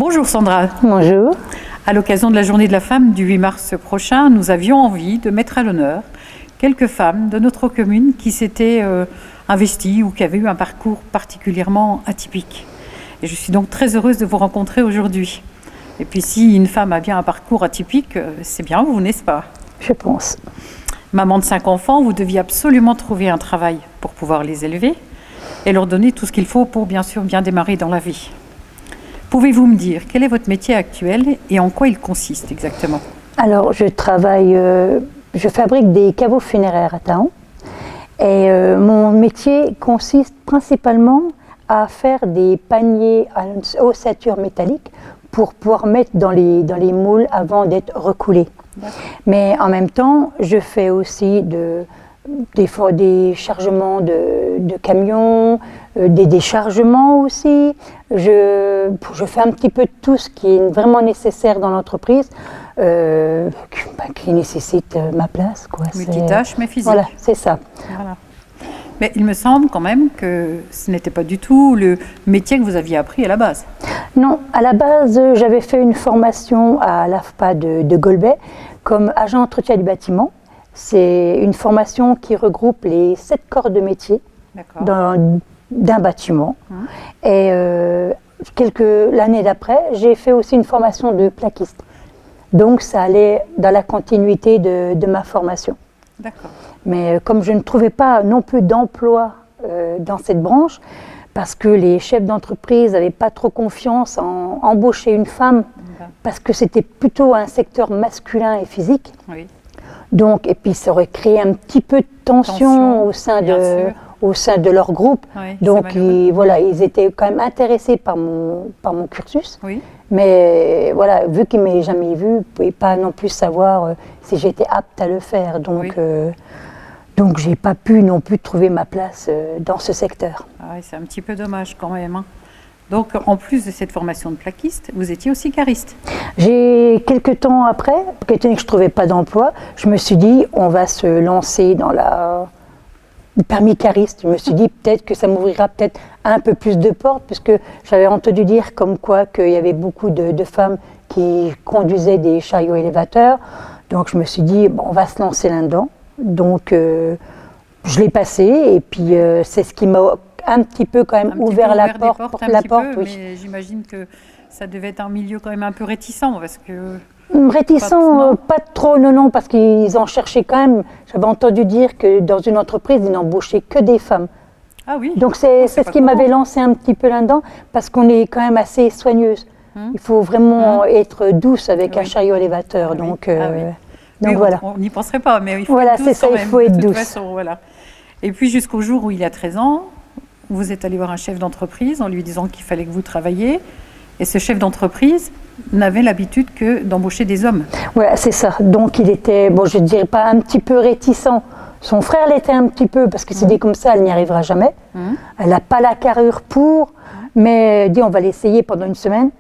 Bonjour Sandra. Bonjour. À l'occasion de la Journée de la femme du 8 mars prochain, nous avions envie de mettre à l'honneur quelques femmes de notre commune qui s'étaient investies ou qui avaient eu un parcours particulièrement atypique. Et je suis donc très heureuse de vous rencontrer aujourd'hui. Et puis si une femme a bien un parcours atypique, c'est bien vous, n'est-ce pas? Je pense. Maman de 5 enfants, vous deviez absolument trouver un travail pour pouvoir les élever et leur donner tout ce qu'il faut pour bien sûr bien démarrer dans la vie. Pouvez-vous me dire quel est votre métier actuel et en quoi il consiste exactement? Alors, je fabrique des caveaux funéraires à Taon. Et mon métier consiste principalement à faire des paniers à ossature métallique pour pouvoir mettre dans les moules avant d'être recoulés. Mais en même temps, je fais aussi des chargements de camions, des déchargements aussi. Je fais un petit peu de tout ce qui est vraiment nécessaire dans l'entreprise, qui nécessite ma place, quoi. Multitâche, mais physique. Voilà, c'est ça. Voilà. Mais il me semble quand même que ce n'était pas du tout le métier que vous aviez appris à la base. Non, à la base, j'avais fait une formation à l'AFPA de Golbet comme agent d'entretien du bâtiment. C'est une formation qui regroupe les 7 corps de métier d'un bâtiment. Et l'année d'après, j'ai fait aussi une formation de plaquiste. Donc ça allait dans la continuité de ma formation. D'accord. Mais comme je ne trouvais pas non plus d'emploi dans cette branche, parce que les chefs d'entreprise n'avaient pas trop confiance en embaucher une femme, parce que c'était plutôt un secteur masculin et physique. Oui. Donc, et puis ça aurait créé un petit peu de tension au sein de leur groupe. Oui, donc ils étaient quand même intéressés par mon cursus. Oui. Mais voilà, vu qu'ils ne m'avaient jamais vu, ils ne pouvaient pas non plus savoir si j'étais apte à le faire. Donc, donc je n'ai pas pu non plus trouver ma place dans ce secteur. Ah oui, c'est un petit peu dommage quand même, hein. Donc, en plus de cette formation de plaquiste, vous étiez aussi cariste. J'ai quelques temps après, étant donné que je ne trouvais pas d'emploi, je me suis dit, on va se lancer dans le permis cariste. Je me suis dit, peut-être que ça m'ouvrira peut-être un peu plus de portes, puisque j'avais entendu dire comme quoi qu'il y avait beaucoup de femmes qui conduisaient des chariots élévateurs. Donc, je me suis dit, bon, on va se lancer là-dedans. Donc, je l'ai passé, et puis c'est ce qui m'a un petit peu quand même ouvert la porte. Oui. Mais j'imagine que ça devait être un milieu quand même un peu réticent, parce que... Réticent, pas trop, non, parce qu'ils en cherchaient quand même. J'avais entendu dire que dans une entreprise, ils n'embauchaient que des femmes. Ah oui. Donc c'est ce qui m'avait lancé un petit peu là-dedans, parce qu'on est quand même assez soigneuse. Il faut vraiment être douce avec un chariot élévateur. Donc voilà. On n'y penserait pas, mais il faut voilà, être douce. C'est ça, quand il même, faut être de toute douce. façon, voilà. Et puis jusqu'au jour où il a 13 ans, vous êtes allé voir un chef d'entreprise en lui disant qu'il fallait que vous travailliez. Et ce chef d'entreprise n'avait l'habitude que d'embaucher des hommes. Voilà, c'est ça. Donc il était, bon, je ne dirais pas un petit peu réticent. Son frère l'était un petit peu, parce que s'il dit comme ça, elle n'y arrivera jamais. Elle n'a pas la carrure pour, mais elle dit on va l'essayer pendant une semaine.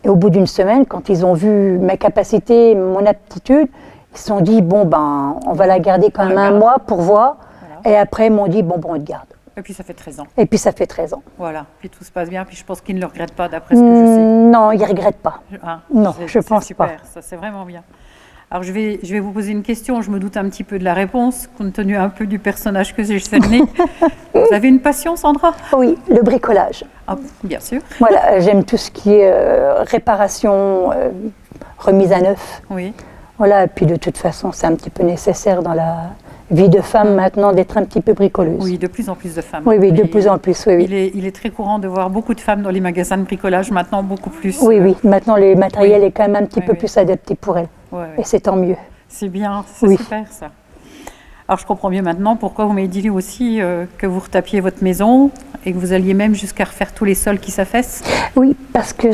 Et au bout d'une semaine, quand ils ont vu mes capacités, mon aptitude, ils se sont dit bon ben on va la garder quand même un mois pour voir. Voilà. Et après ils m'ont dit bon on te garde. Et puis ça fait 13 ans. Et puis ça fait 13 ans. Voilà, puis tout se passe bien, puis je pense qu'ils ne le regrettent pas d'après ce que je sais. Non, ils ne regrettent pas. Non, je pense super, pas. Ça c'est vraiment bien. Alors je vais vous poser une question, je me doute un petit peu de la réponse, compte tenu un peu du personnage que j'ai cerné. Vous avez une passion, Sandra? Oui, le bricolage. Ah, bien sûr. Voilà, j'aime tout ce qui est réparation, remise à neuf. Oui. Voilà, et puis de toute façon, c'est un petit peu nécessaire dans la vie de femme maintenant d'être un petit peu bricoleuse. Oui, de plus en plus de femmes. Oui, de plus en plus, oui. Il est très courant de voir beaucoup de femmes dans les magasins de bricolage, maintenant beaucoup plus. Oui, maintenant le matériel est quand même un petit peu plus adapté pour elles. Et c'est tant mieux. C'est bien, c'est super ça. Alors je comprends mieux maintenant pourquoi vous m'avez dit aussi que vous retapiez votre maison et que vous alliez même jusqu'à refaire tous les sols qui s'affaissent. Oui, parce que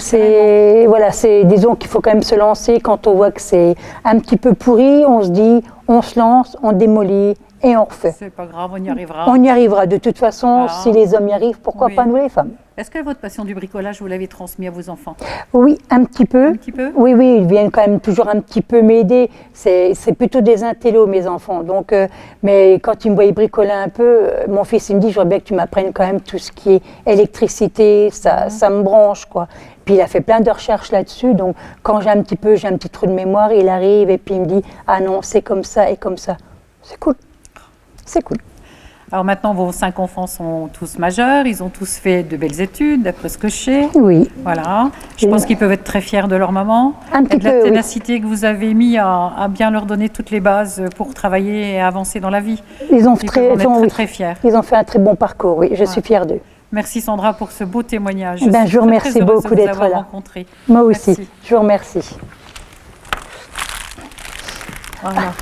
disons qu'il faut quand même se lancer quand on voit que c'est un petit peu pourri, on se dit, on se lance, on démolit et on refait. C'est pas grave, on y arrivera. On y arrivera. De toute façon, si les hommes y arrivent, pourquoi pas nous les femmes? Est-ce que votre passion du bricolage, vous l'avez transmis à vos enfants? Oui, un petit peu. Un petit peu? Oui, ils viennent quand même toujours un petit peu m'aider. C'est plutôt des intellos, mes enfants. Donc, mais quand ils me voient bricoler un peu, mon fils il me dit, je voudrais bien que tu m'apprennes quand même tout ce qui est électricité, ça me branche, quoi. puis il a fait plein de recherches là-dessus, donc quand j'ai un petit trou de mémoire, il arrive et puis il me dit « Ah non, c'est comme ça et comme ça ». C'est cool, c'est cool. Alors maintenant, vos 5 enfants sont tous majeurs, ils ont tous fait de belles études, d'après ce que je sais. Oui. Voilà. Je pense qu'ils peuvent être très fiers de leur maman. Un petit et de la peu, ténacité que vous avez mis à bien leur donner toutes les bases pour travailler et avancer dans la vie. Ils ont peuvent en être très fiers. Ils ont fait un très bon parcours, oui, je suis fière d'eux. Merci Sandra pour ce beau témoignage. Je vous remercie beaucoup d'être là. Rencontré. Moi aussi, Merci. je vous remercie. Voilà.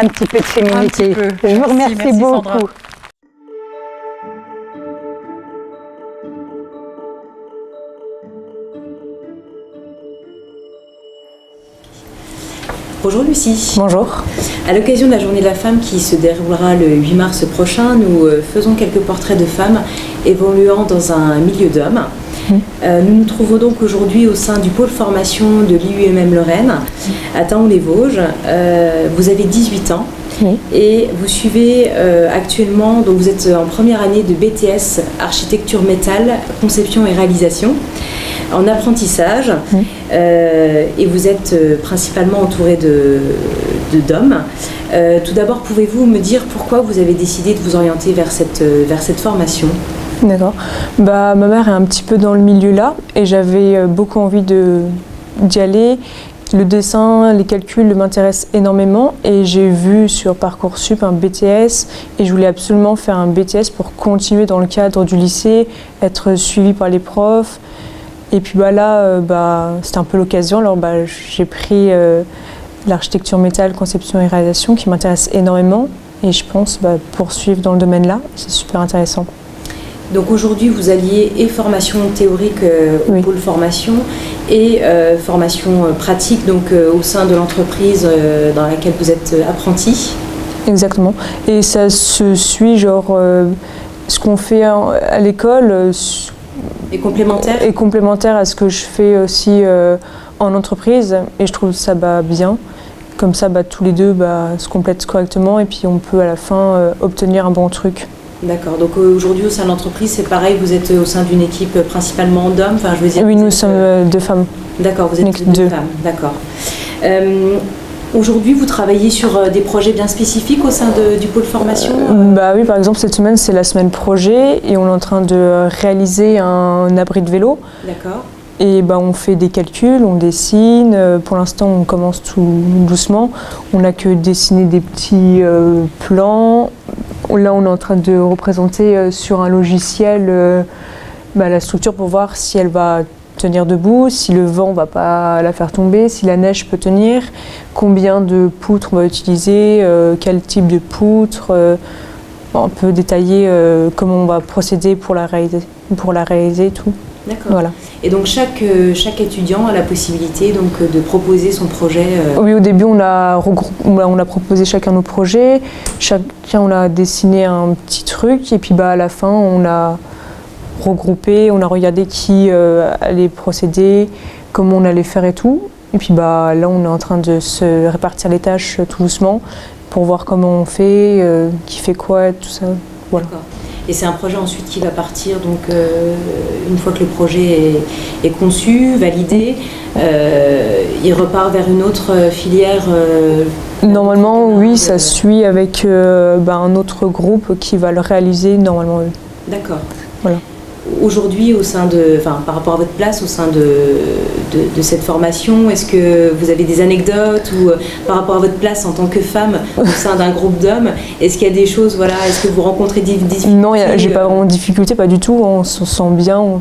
Un petit peu de féminité. Je vous remercie merci, beaucoup. Sandra. Bonjour Lucie. Bonjour. À l'occasion de la Journée de la femme qui se déroulera le 8 mars prochain, nous faisons quelques portraits de femmes évoluant dans un milieu d'hommes. Nous nous trouvons donc aujourd'hui au sein du pôle formation de l'IUMM Lorraine, à Thaon-les-Vosges. Vous avez 18 ans et vous suivez actuellement, donc vous êtes en première année de BTS Architecture Métal, Conception et Réalisation, en apprentissage, et vous êtes principalement entouré d'hommes. Tout d'abord, pouvez-vous me dire pourquoi vous avez décidé de vous orienter vers cette formation ? D'accord. Ma mère est un petit peu dans le milieu là et j'avais beaucoup envie d'y aller. Le dessin, les calculs m'intéressent énormément et j'ai vu sur Parcoursup un BTS et je voulais absolument faire un BTS pour continuer dans le cadre du lycée, être suivi par les profs. Et puis là, c'était un peu l'occasion. Alors j'ai pris l'architecture métal, conception et réalisation qui m'intéresse énormément et je pense poursuivre dans le domaine là, c'est super intéressant. Donc aujourd'hui, vous alliez et formation théorique au pôle formation et formation pratique donc, au sein de l'entreprise dans laquelle vous êtes apprenti. Exactement. Et ça se suit, ce qu'on fait à l'école est complémentaire. Est complémentaire à ce que je fais aussi en entreprise et je trouve ça bien. Comme ça, tous les deux se complètent correctement et puis on peut à la fin obtenir un bon truc. D'accord. Donc aujourd'hui au sein de l'entreprise, c'est pareil, vous êtes au sein d'une équipe principalement d'hommes, enfin je veux dire. Oui, nous sommes 2 femmes. D'accord, vous êtes 2 femmes, d'accord. Aujourd'hui, vous travaillez sur des projets bien spécifiques au sein du pôle formation Oui, par exemple, cette semaine, c'est la semaine projet et on est en train de réaliser un abri de vélo. D'accord. Et on fait des calculs, on dessine. Pour l'instant, on commence tout doucement. On n'a que dessiné des petits plans. Là, on est en train de représenter sur un logiciel la structure pour voir si elle va tenir debout, si le vent ne va pas la faire tomber, si la neige peut tenir, combien de poutres on va utiliser, quel type de poutres. On peut détailler comment on va procéder pour la réaliser et tout. D'accord. Voilà. Et donc chaque étudiant a la possibilité donc, de proposer son projet Oui, au début on a proposé chacun nos projets, chacun on a dessiné un petit truc et puis à la fin on a regroupé, on a regardé qui allait procéder, comment on allait faire et tout. Et puis là on est en train de se répartir les tâches tout doucement pour voir comment on fait, qui fait quoi, tout ça. Voilà. D'accord. Et c'est un projet ensuite qui va partir, donc une fois que le projet est conçu, validé, il repart vers une autre filière Normalement, oui, ça suit avec un autre groupe qui va le réaliser normalement. Oui. D'accord. Voilà. Aujourd'hui, par rapport à votre place au sein de cette formation, est-ce que vous avez des anecdotes ou par rapport à votre place en tant que femme au sein d'un groupe d'hommes, est-ce qu'il y a des choses, est-ce que vous rencontrez des difficultés ? Non, j'ai pas vraiment de difficultés, pas du tout. On se sent bien, on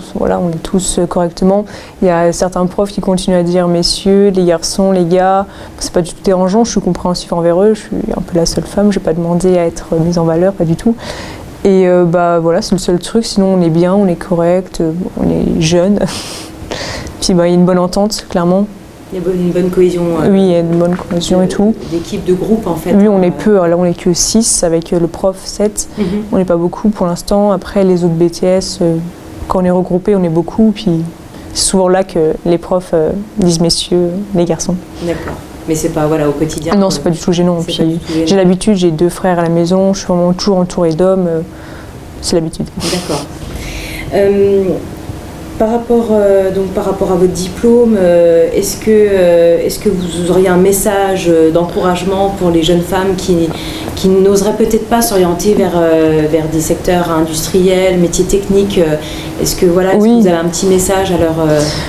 est tous correctement. Il y a certains profs qui continuent à dire messieurs, les garçons, les gars. C'est pas du tout dérangeant, je suis compréhensif envers eux. Je suis un peu la seule femme, je n'ai pas demandé à être mise en valeur, pas du tout. Et c'est le seul truc, sinon on est bien, on est correct, on est jeune. Puis il y a une bonne entente, clairement. Il y a une bonne cohésion. Oui, il y a une bonne cohésion et tout. D'équipe, de groupe en fait. Oui, on est peu, là on est que 6, avec le prof 7. On n'est pas beaucoup pour l'instant. Après les autres BTS, quand on est regroupés, on est beaucoup. Puis c'est souvent là que les profs disent messieurs, les garçons. D'accord. Mais c'est pas au quotidien. Non, c'est pas du tout gênant. J'ai l'habitude, j'ai 2 frères à la maison, je suis vraiment toujours entourée d'hommes. C'est l'habitude. D'accord. Par rapport à votre diplôme, est-ce que vous auriez un message d'encouragement pour les jeunes femmes qui n'oseraient peut-être pas s'orienter vers des secteurs industriels, métiers techniques? Est-ce que Oui. est-ce que vous avez un petit message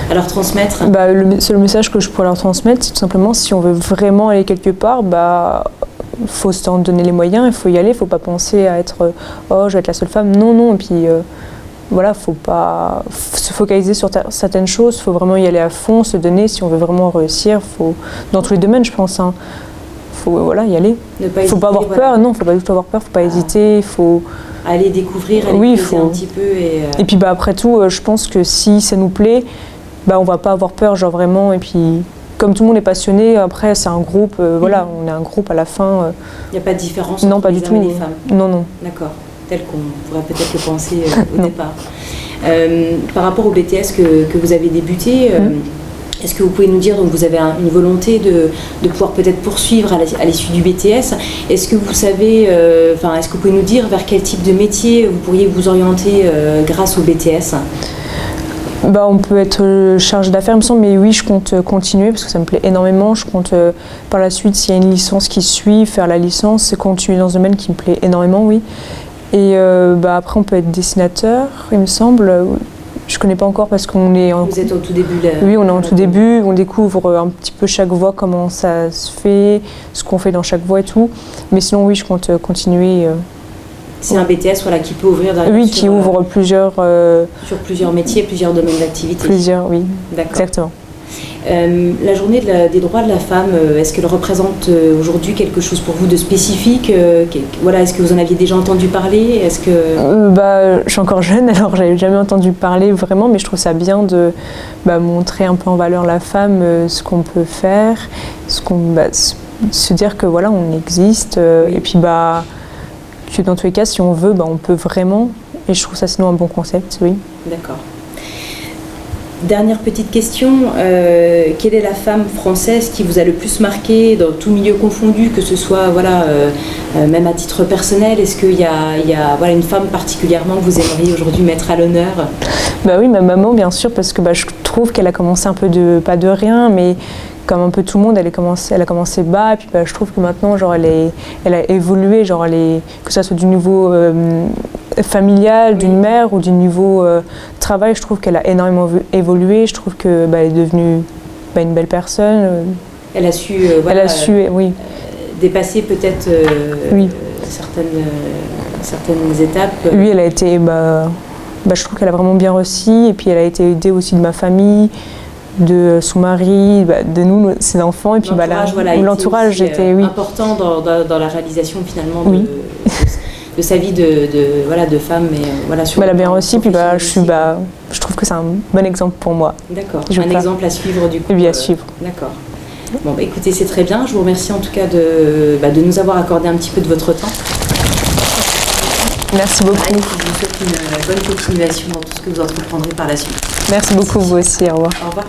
à leur transmettre? Le seul message que je pourrais leur transmettre, c'est tout simplement si on veut vraiment aller quelque part, faut se donner les moyens, il faut y aller, il ne faut pas penser à être oh, je vais être la seule femme. Non, et puis voilà, faut pas se focaliser sur certaines choses, faut vraiment y aller à fond, se donner si on veut vraiment réussir, faut dans tous les domaines, je pense. Faut y aller. Faut pas avoir peur, non, faut pas du tout avoir peur, faut pas hésiter, faut aller découvrir, aller creuser un petit peu et puis après tout, je pense que si ça nous plaît, on va pas avoir peur, genre vraiment, et puis comme tout le monde est passionné, après c'est un groupe, on est un groupe à la fin. Il n'y a pas de différence non, entre pas les du hommes tout. et les femmes? Non. D'accord, tel qu'on pourrait peut-être le penser au départ. Par rapport au BTS que vous avez débuté, est-ce que vous pouvez nous dire, donc vous avez une volonté de pouvoir peut-être poursuivre à l'issue du BTS, est-ce que vous savez, est-ce que vous pouvez nous dire vers quel type de métier vous pourriez vous orienter grâce au BTS? On peut être chargé d'affaires, il me semble, mais oui, je compte continuer parce que ça me plaît énormément. Je compte par la suite, s'il y a une licence qui suit, faire la licence et continuer dans ce domaine qui me plaît énormément, oui. Et après, on peut être dessinateur, il me semble. Je ne connais pas encore parce qu'on est Vous êtes au tout début là. Oui, on est en tout début. On découvre un petit peu chaque voie, comment ça se fait, ce qu'on fait dans chaque voie et tout. Mais sinon, oui, je compte continuer. C'est un BTS qui peut ouvrir qui ouvre plusieurs... sur plusieurs métiers, plusieurs domaines d'activité. Plusieurs, oui. D'accord. Exactement. La journée des droits de la femme, est-ce qu'elle représente aujourd'hui quelque chose pour vous de spécifique? Est-ce que vous en aviez déjà entendu parler? Est-ce que... je suis encore jeune, alors j'avais jamais entendu parler vraiment, mais je trouve ça bien de montrer un peu en valeur la femme, ce qu'on peut faire, se dire que on existe, et puis que dans tous les cas, si on veut, on peut vraiment, et je trouve ça sinon un bon concept, oui. D'accord. Dernière petite question, quelle est la femme française qui vous a le plus marqué dans tout milieu confondu, que ce soit même à titre personnel? Est-ce qu'il y a une femme particulièrement que vous aimeriez aujourd'hui mettre à l'honneur? Oui, ma maman bien sûr, parce que je trouve qu'elle a commencé un peu pas de rien, mais comme un peu tout le monde, elle a commencé bas, et puis je trouve que maintenant elle a évolué, que ça soit du niveau familial, d'une mère ou du niveau travail, je trouve qu'elle a énormément évolué, je trouve qu'elle est devenue une belle personne. Elle a su, oui. Dépasser peut-être oui. certaines étapes. Oui, elle a été, je trouve qu'elle a vraiment bien réussi, et puis elle a été aidée aussi de ma famille, de son mari, de nous, ses enfants, et puis l'entourage était important dans la réalisation finalement de sa vie de femme, mais sur elle a bien réussi, puis je trouve que c'est un bon exemple pour moi. D'accord, un exemple à suivre du coup. Oui, à suivre. D'accord. Bon, écoutez, c'est très bien. Je vous remercie en tout cas de nous avoir accordé un petit peu de votre temps. Merci beaucoup. Je vous souhaite une bonne continuation dans tout ce que vous entreprendrez par la suite. Merci beaucoup, vous aussi. Au revoir. Au revoir.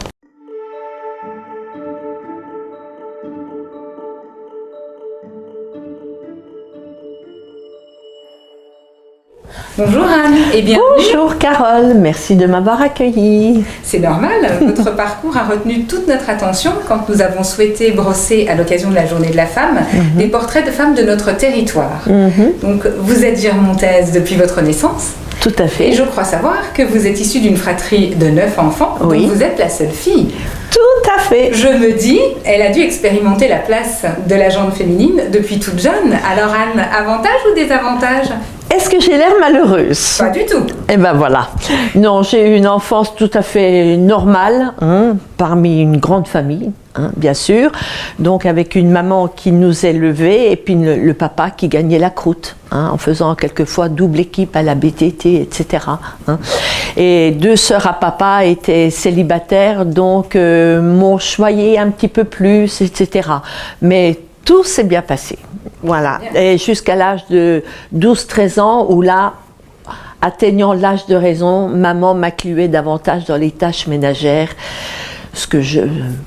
Bonjour Anne et bienvenue. Bonjour Carole, merci de m'avoir accueillie. C'est normal, votre parcours a retenu toute notre attention quand nous avons souhaité brosser à l'occasion de la Journée de la Femme des portraits de femmes de notre territoire. Donc vous êtes girmontaise depuis votre naissance. Tout à fait. Et je crois savoir que vous êtes issue d'une fratrie de 9 enfants, dont vous êtes la seule fille. Tout à fait. Je me dis, elle a dû expérimenter la place de la gente féminine depuis toute jeune. Alors Anne, avantage ou désavantage ? Est-ce que j'ai l'air malheureuse? Pas du tout. Eh ben voilà. Non, j'ai eu une enfance tout à fait normale, parmi une grande famille, bien sûr. Donc avec une maman qui nous élevait et puis le papa qui gagnait la croûte, en faisant quelquefois double équipe à la BTT, etc. Et 2 sœurs à papa étaient célibataires, donc m'ont choyé un petit peu plus, etc. Mais tout s'est bien passé. Voilà, et jusqu'à l'âge de 12-13 ans, où là, atteignant l'âge de raison, maman m'incluait davantage dans les tâches ménagères,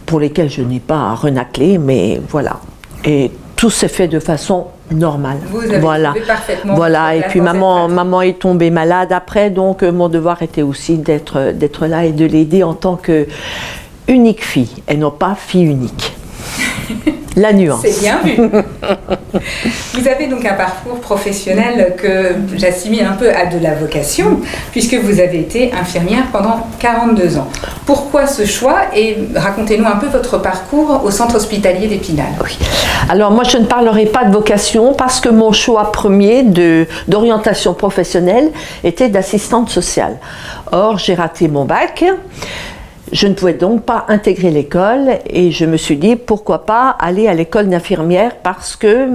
pour lesquelles je n'ai pas renaclé, mais voilà. Et tout s'est fait de façon normal. Vous avez trouvé parfaitement. Voilà. Et puis dans cette maman est tombée malade après, donc mon devoir était aussi d'être là et de l'aider en tant que unique fille, et non pas fille unique. La nuance. C'est bien vu. Vous avez donc un parcours professionnel que j'assimile un peu à de la vocation, puisque vous avez été infirmière pendant 42 ans. Pourquoi ce choix? Et racontez-nous un peu votre parcours au centre hospitalier d'Épinal. Oui. Alors moi, je ne parlerai pas de vocation parce que mon choix premier d'orientation professionnelle était d'assistante sociale. Or, j'ai raté mon bac. Je ne pouvais donc pas intégrer l'école et je me suis dit pourquoi pas aller à l'école d'infirmière parce que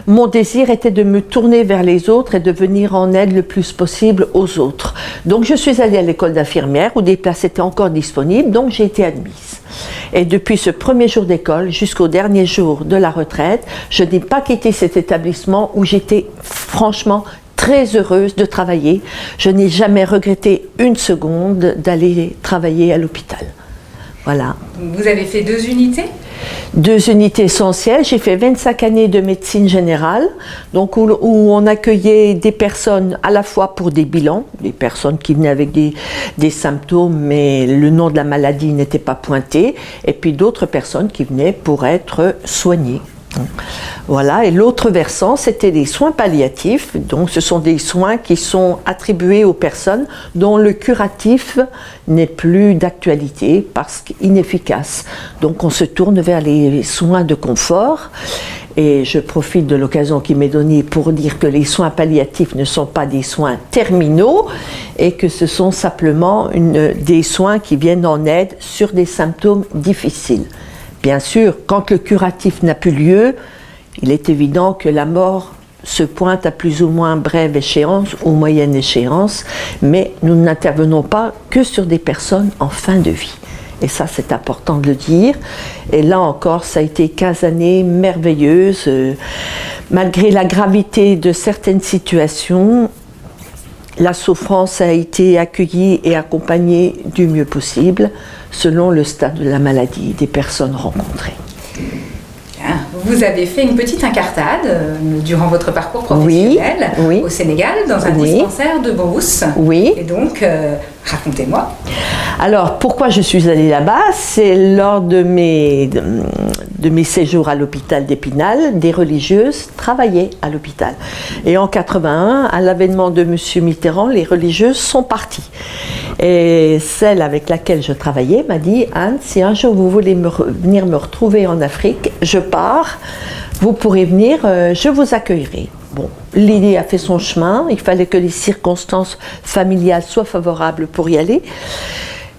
mon désir était de me tourner vers les autres et de venir en aide le plus possible aux autres. Donc je suis allée à l'école d'infirmière où des places étaient encore disponibles, donc j'ai été admise. Et depuis ce premier jour d'école jusqu'au dernier jour de la retraite, je n'ai pas quitté cet établissement où j'étais franchement très heureuse de travailler. Je n'ai jamais regretté une seconde d'aller travailler à l'hôpital. Voilà. Vous avez fait 2 unités? 2 unités essentielles. J'ai fait 25 années de médecine générale, donc où on accueillait des personnes à la fois pour des bilans, des personnes qui venaient avec des symptômes, mais le nom de la maladie n'était pas pointé, et puis d'autres personnes qui venaient pour être soignées. Voilà, et l'autre versant, c'était les soins palliatifs. Donc, ce sont des soins qui sont attribués aux personnes dont le curatif n'est plus d'actualité parce qu'inefficace. Donc, on se tourne vers les soins de confort. Et je profite de l'occasion qui m'est donnée pour dire que les soins palliatifs ne sont pas des soins terminaux et que ce sont simplement des soins qui viennent en aide sur des symptômes difficiles. Bien sûr, quand le curatif n'a plus lieu, il est évident que la mort se pointe à plus ou moins brève échéance ou moyenne échéance, mais nous n'intervenons pas que sur des personnes en fin de vie. Et ça, c'est important de le dire. Et là encore, ça a été 15 années merveilleuses. Malgré la gravité de certaines situations, la souffrance a été accueillie et accompagnée du mieux possible, selon le stade de la maladie des personnes rencontrées. Vous avez fait une petite incartade durant votre parcours professionnel au Sénégal, dans un dispensaire de brousse. Oui. Et donc, racontez-moi. Alors, pourquoi je suis allée là-bas? C'est lors de mes séjours à l'hôpital d'Épinal, des religieuses travaillaient à l'hôpital. Et en 81, à l'avènement de M. Mitterrand, les religieuses sont parties. Et celle avec laquelle je travaillais m'a dit « Anne, si un jour vous voulez venir me retrouver en Afrique, je pars, vous pourrez venir, je vous accueillerai. » Bon, l'idée a fait son chemin, il fallait que les circonstances familiales soient favorables pour y aller.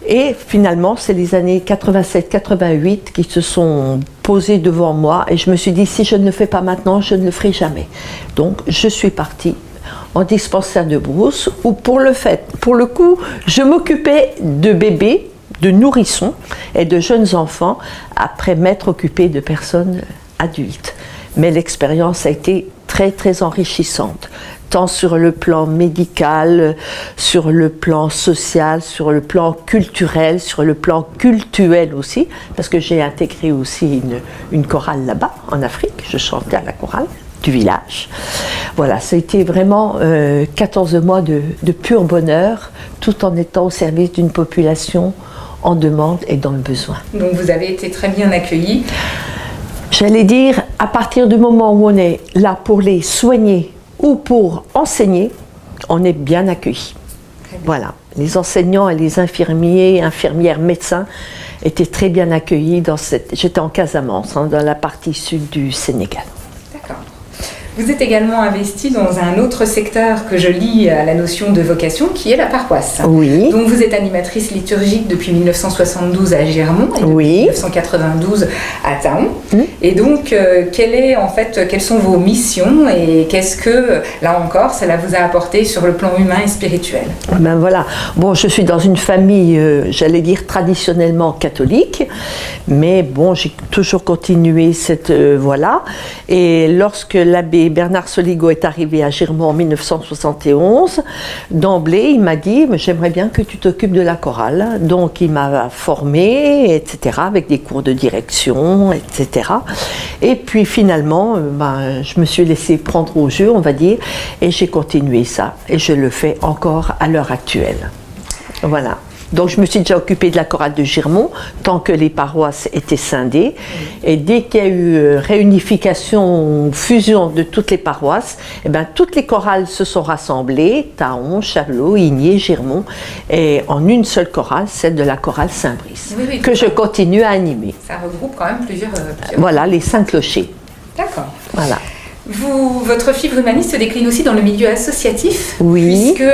Et finalement, c'est les années 87-88 qui se sont posées devant moi et je me suis dit, si je ne le fais pas maintenant, je ne le ferai jamais. Donc, je suis partie en dispensaire de brousse où pour le coup, je m'occupais de bébés, de nourrissons et de jeunes enfants après m'être occupée de personnes adultes. Mais l'expérience a été très très enrichissante, tant sur le plan médical, sur le plan social, sur le plan culturel, sur le plan cultuel aussi, parce que j'ai intégré aussi une chorale là-bas, en Afrique, je chantais à la chorale du village. Voilà, ça a été vraiment 14 mois de pur bonheur, tout en étant au service d'une population en demande et dans le besoin. Donc vous avez été très bien accueillis. J'allais dire, à partir du moment où on est là pour les soigner ou pour enseigner, on est bien accueillis. Voilà, les enseignants et les infirmiers, infirmières, médecins étaient très bien accueillis dans j'étais en Casamance, dans la partie sud du Sénégal. D'accord. Vous êtes également investi dans un autre secteur que je lie à la notion de vocation, qui est la paroisse. Oui. Donc vous êtes animatrice liturgique depuis 1972 à Girmont et depuis 1992 à Taon. Et donc, quelles sont vos missions et qu'est-ce que, là encore, cela vous a apporté sur le plan humain et spirituel? Ben voilà. Bon, je suis dans une famille, j'allais dire traditionnellement catholique, mais bon, j'ai toujours continué cette voilà. Et lorsque l'abbé Bernard Soligo est arrivé à Girmont en 1971, d'emblée, il m'a dit « J'aimerais bien que tu t'occupes de la chorale ». Donc, il m'a formée, etc., avec des cours de direction, etc. Et puis, finalement, je me suis laissée prendre au jeu, on va dire, et j'ai continué ça. Et je le fais encore à l'heure actuelle. Voilà. Donc je me suis déjà occupée de la chorale de Girmont tant que les paroisses étaient scindées. Et dès qu'il y a eu réunification, fusion de toutes les paroisses, toutes les chorales se sont rassemblées, Thaon, Chavelot, Igné, Girmont, et en une seule chorale, celle de la chorale Saint-Brice, que je continue à animer. Ça regroupe quand même plusieurs... Voilà, les 5 clochers. D'accord. Voilà. Votre fibre humaniste se décline aussi dans le milieu associatif, oui. Puisque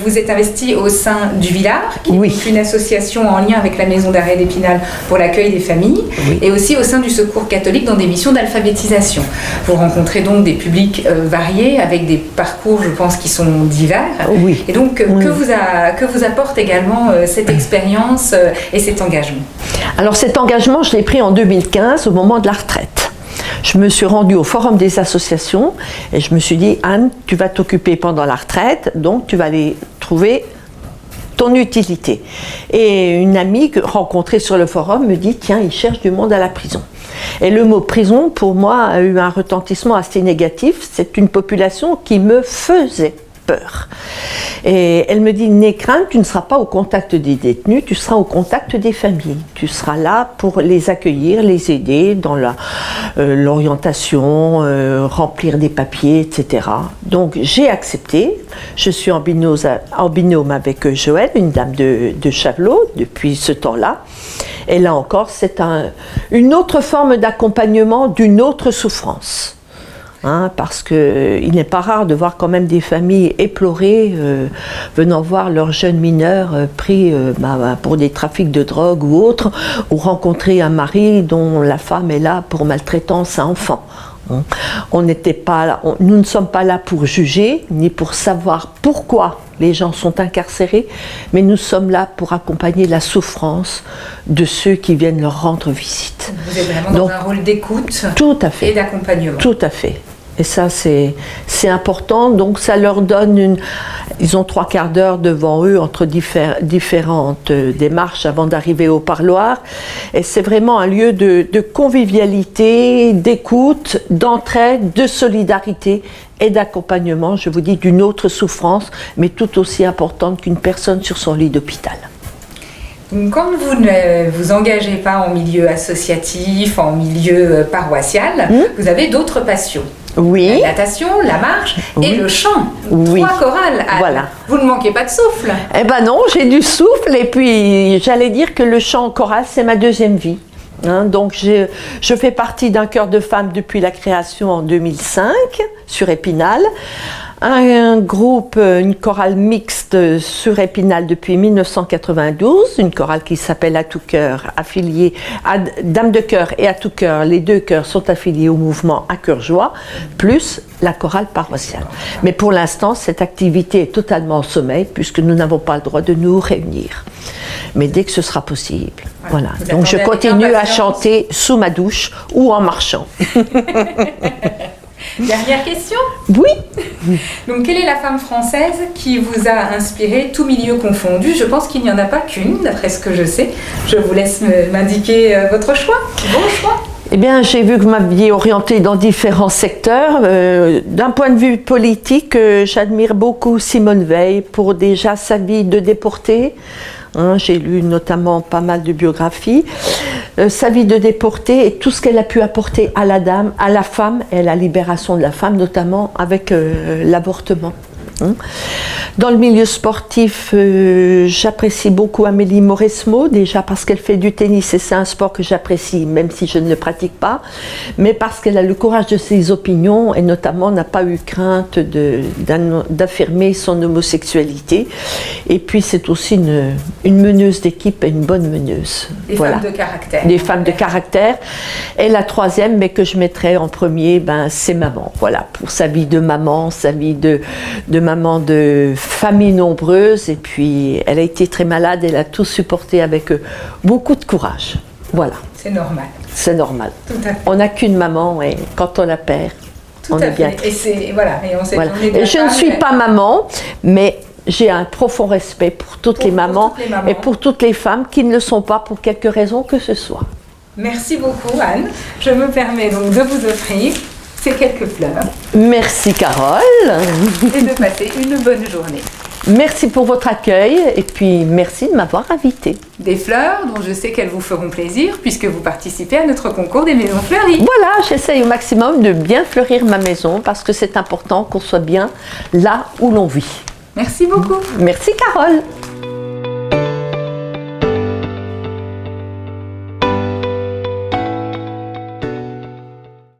vous êtes investi au sein du Villard, qui oui. est une association en lien avec la Maison d'arrêt d'Épinal pour l'accueil des familles, oui. et aussi au sein du Secours catholique dans des missions d'alphabétisation. Vous rencontrez donc des publics variés, avec des parcours, je pense, qui sont divers. Oui. Et donc, oui. que vous apporte également cette expérience et cet engagement? Alors cet engagement, je l'ai pris en 2015, au moment de la retraite. Je me suis rendue au Forum des associations et je me suis dit, Anne, tu vas t'occuper pendant la retraite, donc tu vas aller trouver ton utilité. Et une amie rencontrée sur le forum me dit, tiens, ils cherchent du monde à la prison. Et le mot prison, pour moi, a eu un retentissement assez négatif. C'est une population qui me faisait peur. Et elle me dit, n'aie crainte, tu ne seras pas au contact des détenus, tu seras au contact des familles. Tu seras là pour les accueillir, les aider dans l'orientation, remplir des papiers, etc. Donc j'ai accepté. Je suis en binôme avec Joëlle, une dame de Chavelot, depuis ce temps-là. Et là encore, c'est une autre forme d'accompagnement d'une autre souffrance. Parce qu'il n'est pas rare de voir quand même des familles éplorées venant voir leurs jeunes mineurs pris pour des trafics de drogue ou autres, ou rencontrer un mari dont la femme est là pour maltraitance à enfants. Nous ne sommes pas là pour juger, ni pour savoir pourquoi les gens sont incarcérés, mais nous sommes là pour accompagner la souffrance de ceux qui viennent leur rendre visite. Vous êtes vraiment dans un rôle d'écoute et d'accompagnement. Tout à fait. Et ça, c'est important. Donc, ça leur donne ils ont 3/4 d'heure devant eux entre différentes démarches avant d'arriver au parloir. Et c'est vraiment un lieu de convivialité, d'écoute, d'entraide, de solidarité et d'accompagnement, je vous dis, d'une autre souffrance, mais tout aussi importante qu'une personne sur son lit d'hôpital. Quand vous ne vous engagez pas en milieu associatif, en milieu paroissial, vous avez d'autres passions. Oui. La natation, la marche et le chant. Oui. 3 chorales. Anne. Voilà. Vous ne manquez pas de souffle. Eh ben non, j'ai du souffle et puis j'allais dire que le chant choral, c'est ma deuxième vie. Donc je fais partie d'un chœur de femmes depuis la création en 2005 sur Épinal. Un groupe, une chorale mixte sur Épinal depuis 1992, une chorale qui s'appelle À tout cœur, affiliée à Dames de Chœur et À tout cœur. Les 2 chœurs sont affiliés au mouvement À cœur joie, plus la chorale paroissiale. Mais pour l'instant, cette activité est totalement au sommeil puisque nous n'avons pas le droit de nous réunir. Mais dès que ce sera possible, voilà. Donc je continue à chanter sous ma douche ou en marchant. Dernière question. Oui. Donc, quelle est la femme française qui vous a inspiré, tout milieu confondu? Je pense qu'il n'y en a pas qu'une, d'après ce que je sais. Je vous laisse m'indiquer votre choix. Bon choix. Eh bien, j'ai vu que vous m'aviez orienté dans différents secteurs. D'un point de vue politique, j'admire beaucoup Simone Veil pour déjà sa vie de déportée. J'ai lu notamment pas mal de biographies. Sa vie de déportée et tout ce qu'elle a pu apporter à la femme et à la libération de la femme, notamment avec l'avortement. Dans le milieu sportif, j'apprécie beaucoup Amélie Mauresmo, déjà parce qu'elle fait du tennis et c'est un sport que j'apprécie, même si je ne le pratique pas, mais parce qu'elle a le courage de ses opinions et notamment n'a pas eu crainte d'affirmer son homosexualité. Et puis c'est aussi une meneuse d'équipe et une bonne meneuse. Des femmes de caractère. Des femmes de caractère. Et la troisième, mais que je mettrais en premier, c'est maman. Voilà, pour sa vie de maman, sa vie de maman de famille nombreuse, et puis elle a été très malade, elle a tout supporté avec beaucoup de courage. Voilà. C'est normal. C'est normal. Tout à fait. On n'a qu'une maman et quand on la perd, Tout on à est bien fait. Et c'est voilà. Et on s'est Voilà. tourné de Et la je ne femme suis et pas maman, mais j'ai un profond respect pour toutes les mamans toutes les mamans. et pour toutes les femmes qui ne le sont pas pour quelque raison que ce soit. Merci beaucoup, Anne. Je me permets donc de vous offrir ces quelques fleurs Merci Carole. et de passer une bonne journée. Merci pour votre accueil et puis merci de m'avoir invitée. Des fleurs dont je sais qu'elles vous feront plaisir puisque vous participez à notre concours des maisons fleuries. Voilà, j'essaye au maximum de bien fleurir ma maison parce que c'est important qu'on soit bien là où l'on vit. Merci beaucoup. Merci Carole.